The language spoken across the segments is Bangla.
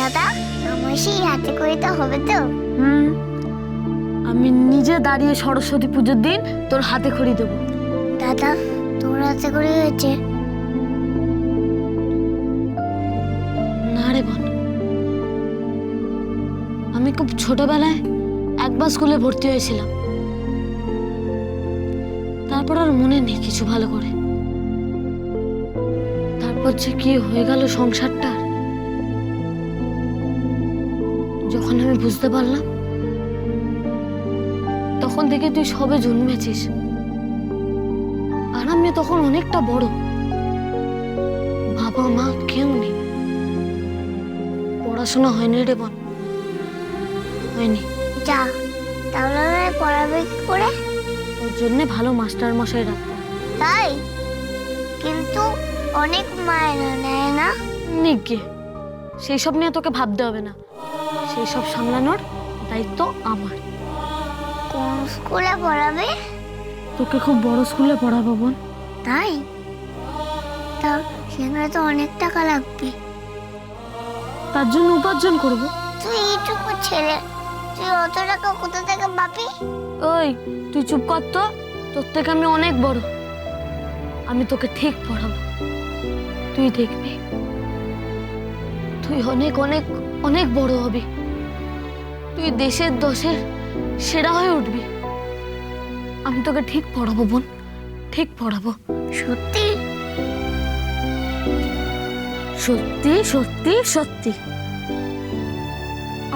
দাদা আমার সেই হাতে করে তো হবে তো? আমি নিজে দাঁড়িয়ে সরস্বতী পুজোর দিন তোর হাতে খড়ি দেবো। দাদা তোর হাতে করে হয়েছে? না রে বোন, আমি খুব ছোটবেলায় একবার স্কুলে ভর্তি হয়েছিলাম, তারপর আর মনে নেই কিছু ভালো করে। তারপর যে কি হয়ে গেল সংসারটা, যখন আমি বুঝতে পারলাম তখন থেকে তুই সবে জন্মেছিস, আর আমি তখন অনেকটা বড়, বাবা মা কেউ নেই। পড়াশোনা হয়নি রে বোন, হয়নি। যা তাহলে ওরা পড়াবে কি করে? ওর জন্যে ভালো মাস্টার মশাই রাখতাম। তাই? কিন্তু অনেক মায়না নেয় না? নিকে সেই সব নিয়ে তোকে ভাবতে হবে না, সেই সব সামলানোর দায়িত্ব আমার। কোন স্কুলে পড়াবে? তোকে খুব বড় স্কুলে পড়াবো বোন। তাই? তা সেখানে তো অনেক টাকা লাগবে। তার জন্য উপার্জন করব। তুই এইটুকু ছেলে, তুই অত টাকা কোথা থেকে পাবি? ওই তুই চুপ কর তো, তোর থেকে আমি অনেক বড়, আমি তোকে ঠিক পড়াবো, তুই দেখবি তুই অনেক অনেক অনেক বড় হবি, তুই দেশের দশের সেরা হয়ে উঠবি। আমি তোকে ঠিক পড়াবো বোন, ঠিক পড়াবো। সত্যি? সত্যি সত্যি সত্যি।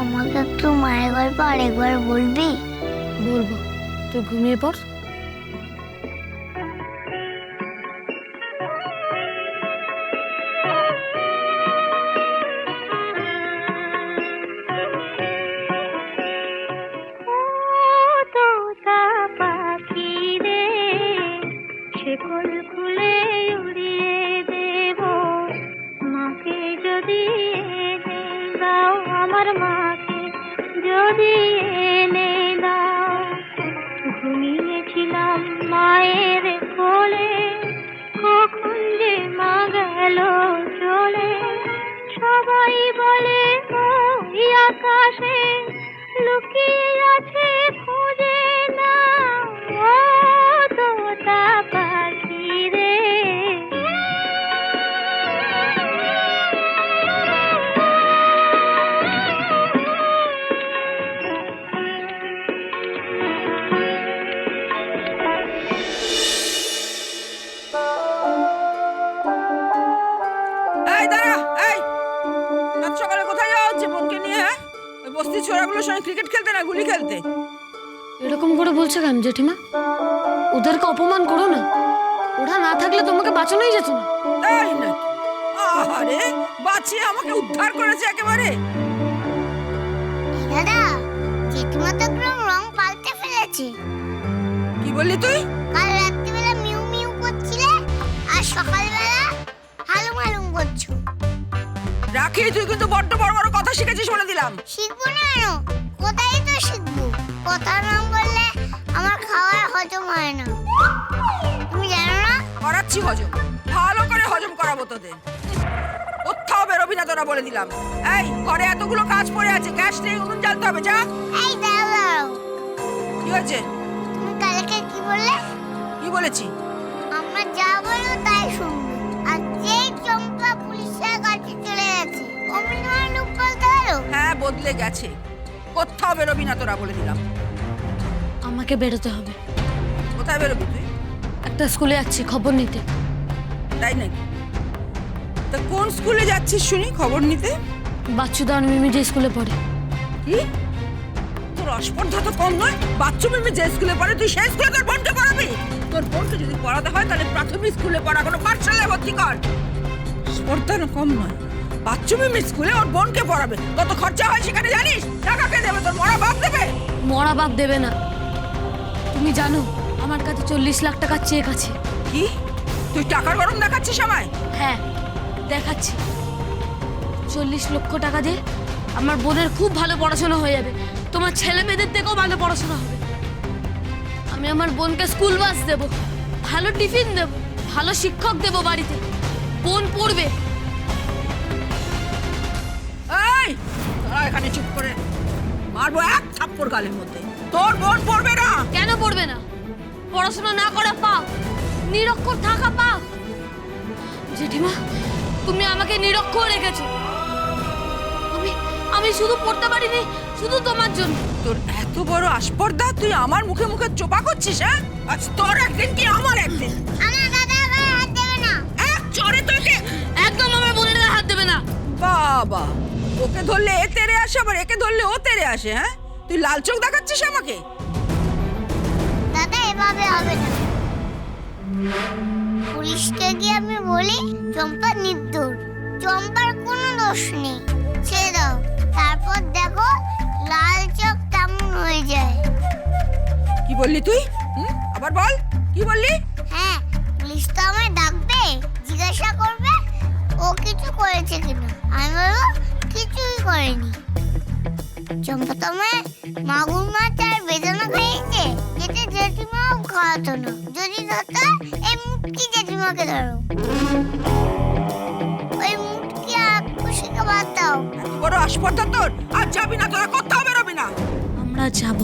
আমাকে একটু মায়ের গল্প আরেকবার বলবি? বলবো, তুই ঘুমিয়ে পড়। আমার মাকে যদি এনে দাও, ঘুমিয়েছিলাম মায়ের কোলে, কখন যে মা গেল চলে। সবাই বলে ওই আকাশে লুকিয়ে আছে, খুঁজে না ও তোতা পাখি রে। এই দাঁড়া, এই আজ সকালে কোথায় যাওয়া হচ্ছে বোনকে নিয়ে? হ্যাঁ, ওই বস্তির ছোড়াগুলোর সঙ্গে ক্রিকেট খেলতে না গুলি খেলতে? এরকম করে বলছে কেন জেঠিমা? ওদেরকে অপমান করো না, ওরা না থাকলে তোমাকে বাঁচানোই যেত না। তাই নাকি? আরে বাঁচিয়ে আমাকে উদ্ধার করেছে একেবারে। দাদা জেঠিমা তো একদম রং পাল্টে ফেলেছে। কি বললি তুই? কাল রাত্রিবেলা মিউ মিউ করছিলে, আর সকালবেলা হালুম হালুম করছো। রাখি, তুই কিন্তু বড্ড বড় বড় কথা শিখেছিস বলে দিলাম। শিখবো না কেন? কোথায় তো শিখবো? কথা না বললে আমার খাওয়ার হজম হয় না, তুমি জানো না? করাচ্ছি হজম, ভালো করে হজম করাবো তোদের। কোথাও বেরোবি না তোরা বলে দিলাম। এই ঘরে এতগুলো কাজ পড়ে আছে, গ্যাস নেই, উনুন জ্বালতে হবে, যা। এই দাঁড়াও, কি হয়েছে? তুমি কালকে কি বললে? কি বলেছি? আমরা যা বলবো তাই শুনবো, আর যেই চম্পা পুলিশের কাছে চলে গেছে অমনি তোমার লোক বলতে পারো? হ্যাঁ, বদলে গেছে। কোথাও বেরোবি না তোরা বলে দিলাম। আমাকে বেরোতে হবে, কোথায় বেরোবি তুই? একটা স্কুলে যাচ্ছি খবর নিতে। তাই নাকি? তা কোন স্কুলে যাচ্ছিস শুনি খবর নিতে? বাচ্চুদা আর মিমি যে স্কুলে পড়ে। কি? তোর অস্পর্ধা তো কম নয়। বাচ্চু মিমি যে স্কুলে পড়ে তুই সেই স্কুলে তোর বোনকে পড়াবি? তোর বোনকে যদি পড়াতে হয় তাহলে প্রাথমিক স্কুলে পড়া, কোনো পাঠশালায় ভর্তি কর। স্পর্ধা না কম নয়, বাচ্চু মিমি স্কুলে ওর বোনকে পড়াবে। কত খরচা হয় সেখানে জানিস? টাকা কে দেবে? তোর মরা বাপ দেবে? মরা বাপ দেবে না। তুমি জানো আমার কাছে 40 লাখ টাকার চেক আছে। কি? তুই টাকার গরম দেখাচ্ছিস আমায়? হ্যাঁ দেখাচ্ছি। 40 লক্ষ টাকা দিয়ে আমার বোনের খুব ভালো পড়াশোনা হয়ে যাবে, তোমার ছেলে মেয়েদের থেকেও ভালো পড়াশোনা হবে। আমি আমার বোনকে স্কুল বাস দেব, ভালো টিফিন দেব, ভালো শিক্ষক দেব বাড়িতে, বোন পড়বে। এই এখানে চুপ করে, মারবো এক থাপ্পড় গালের মধ্যে। তোর বোন পড়বে না। কেন পড়বে না? পড়াশোনা না করা পাপ, নিরক্ষর থাকা পাপ। জেঠিমা, তুমি আমাকে নিরক্ষর রেখেছো। আমি শুধু পড়তে পারিনি শুধু তোমার জন্য। তোর এত বড় আস্পর্ধা, তুই আমার মুখে মুখে চোপা করছিস? হ্যাঁ, আজ তোর একদিন কি আমার একদিন। আমার দাদা গায়ে হাত দেবে না। এক চড়ে তোকে। একদম আমার বোনের গায়ে হাত দেবে না। বাবা, ওকে ধরলে এ তেরে আসে, আবার একে ধরলে ও তেরে আসে। হ্যাঁ, তুই লাল চোখ দেখাচ্ছিস আমাকে। দাদা এভাবে হবে না। পুলিশকে গিয়ে আমি বলি চম্পা নির্দোষ, চম্পার কোনো দোষ নেই, ছেড়ে দাও। তারপর দেখো লাল চোখ কেমন হয়ে যায়। কি বললি তুই? আবার বল, কি বললি? হ্যাঁ, পুলিশ তো আমায় ডাকবে, জিজ্ঞাসা করবে ও কিছু করেছে কিনা। আমি বলবো কিছুই করেনি। চম্পা তো আমায় মাগুর মাছ আর বেদানা খাইয়েছে, যেটা জেঠিমাও খাওয়াতো না। যদি ধরতো এই মুটকি জেঠিমাকে ধরো, ওই মুটকি আর খুশিকে বাদ দাও। এত বড় আস্পর্ধা তোর, আর যাবি না তোরা, কোথাও বেরোবি না। আমরা যাব,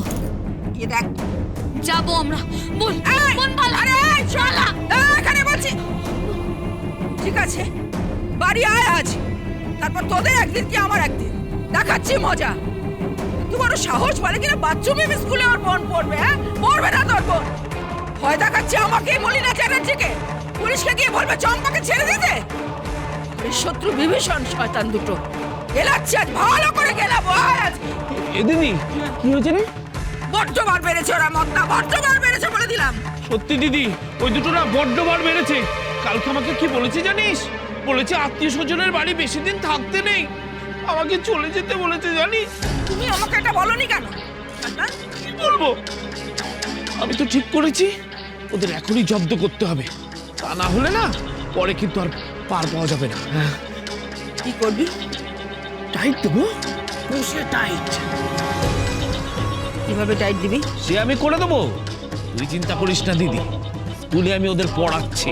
গিয়ে দেখ। যাব আমরা। বল এই, বল পালা। আরে এই, চলা, এখানে বলছি। ঠিক আছে, বাড়ি আয় আজ, তারপর তোদের একদিন কি আমার একদিন, দেখাচ্ছি মজা। তুই বড় সাহস বলে কিনা বাথরুমে স্কুলে ওর বোন পড়বে? হ্যাঁ, পড়বে না তোর বোন। ভয় দেখাচ্ছি আমাকে, মলিনা চ্যাটার্জিকে। পুলিশকে গিয়ে বলবে চম্পাকে ছেড়ে দিতে। শত্রু বিভীষণ শয়তান দুটো। গেলাচ্ছি আজ, ভালো করে গেলাবো আজ। এ দিদি, কি হয়েছে রে? বড্ড বার বেড়েছে ওরা, মদনা বড্ড বার বেড়েছে বলে দিলাম। সত্যি দিদি, ওই দুটো না বড্ড বার বেড়েছে। কালকে আমাকে কি বলেছে জানিস? বলেছে আত্মীয় স্বজনের বাড়ি বেশি দিন থাকতে নেই, আমাকে চলে যেতে বলেছে জানিস। তুমি আমাকে এটা বলনি কেন? কি বলবো? আমি তো ঠিক করেছি ওদের এখনই জব্দ করতে হবে, তা না হলে না পরে কিন্তু আর পার পাওয়া যাবে না। হ্যাঁ, কি করবি? টাইট দেবো, বসে টাইট। কিভাবে টাইট দিবি? সে আমি করে দেবো, তুই চিন্তা করিস না দিদি। স্কুলে আমি ওদের পড়াচ্ছি।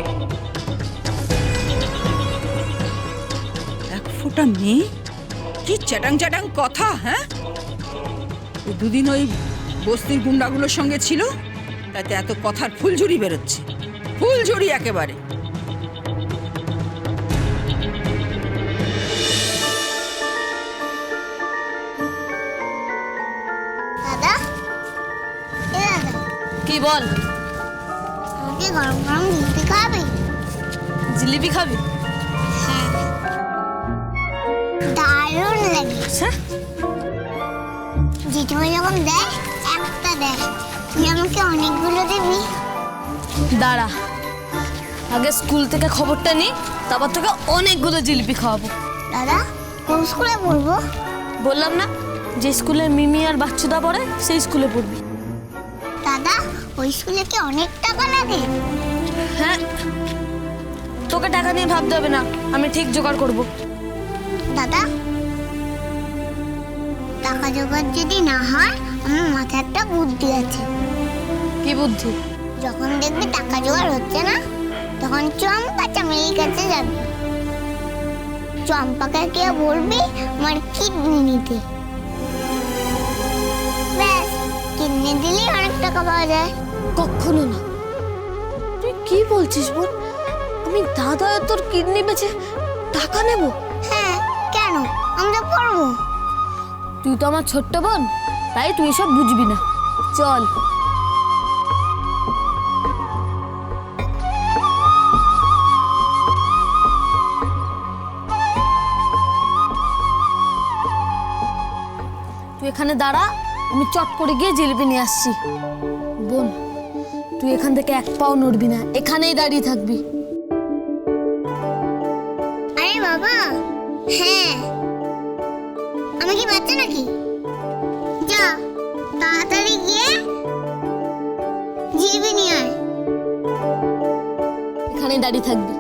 এক ফোঁটা মেয়ে, কি চ্যাটাং চ্যাটাং কথা। হ্যাঁ, ও দুদিন ওই বস্তির গুন্ডাগুলোর সঙ্গে ছিল, তাতে এত কথার ফুলঝুরি বেরোচ্ছে, ফুলঝুরি একেবারে। দাদা, এ দাদা, কি বল? আমাকে গরম গরম জিলিপি খাবি? জিলিপি খাবি? হ্যাঁ, দারুণ লাগে। জেঠিমা যখন দেয় একটা দেয়, তুই আমাকে অনেকগুলো দিবি। দাঁড়া, আগে স্কুল থেকে খবরটা নি, তারপর থেকে অনেকগুলো জিলিপি খাওয়াবো। দাদা, কোন স্কুলে পড়বো? বললাম না, যে স্কুলে মিমি আর বাচ্চুদা পড়ে সেই স্কুলে পড়বি। দাদা, ওই স্কুলে কি অনেক টাকা লাগে? হ্যাঁ, তোকে টাকা নিয়ে ভাবতে হবে না, আমি ঠিক জোগাড় করব। দাদা, টাকা জোগাড় যদি না হয়, আমার মাথায় একটা বুদ্ধি আছে। কি বুদ্ধি? যখন দেখবি টাকা জোগাড় হচ্ছে না, তখন চম্পা চামেলির কাছে যাবি। চম্পাকে কে বলবি আমার কিডনি নিতে। ব্যাস, কিডনি দিলেই অনেক টাকা পাওয়া যায়। কখনো না। তুই কি বলছিস বোন? আমি দাদা তোর কিডনি বেচে টাকা নেব? হ্যাঁ, কেন? আমরা পড়বো। তুই তো আমার ছোট্ট বোন, তাই তুই সব বুঝবি না। চল। তুই এখানে দাঁড়া, আমি চট করে গিয়ে জিলিপি নিয়ে আসছি। বোন, তুই এখান থেকে এক পাও নড়বি না, এখানেই দাঁড়িয়ে থাকবি। আরে বাবা, হ্যাঁ, আমি কি বাচ্চা নাকি? যা, তাড়াতাড়ি গিয়ে জিলিপি নিয়ে আয়। এখানেই দাঁড়িয়ে থাকবি।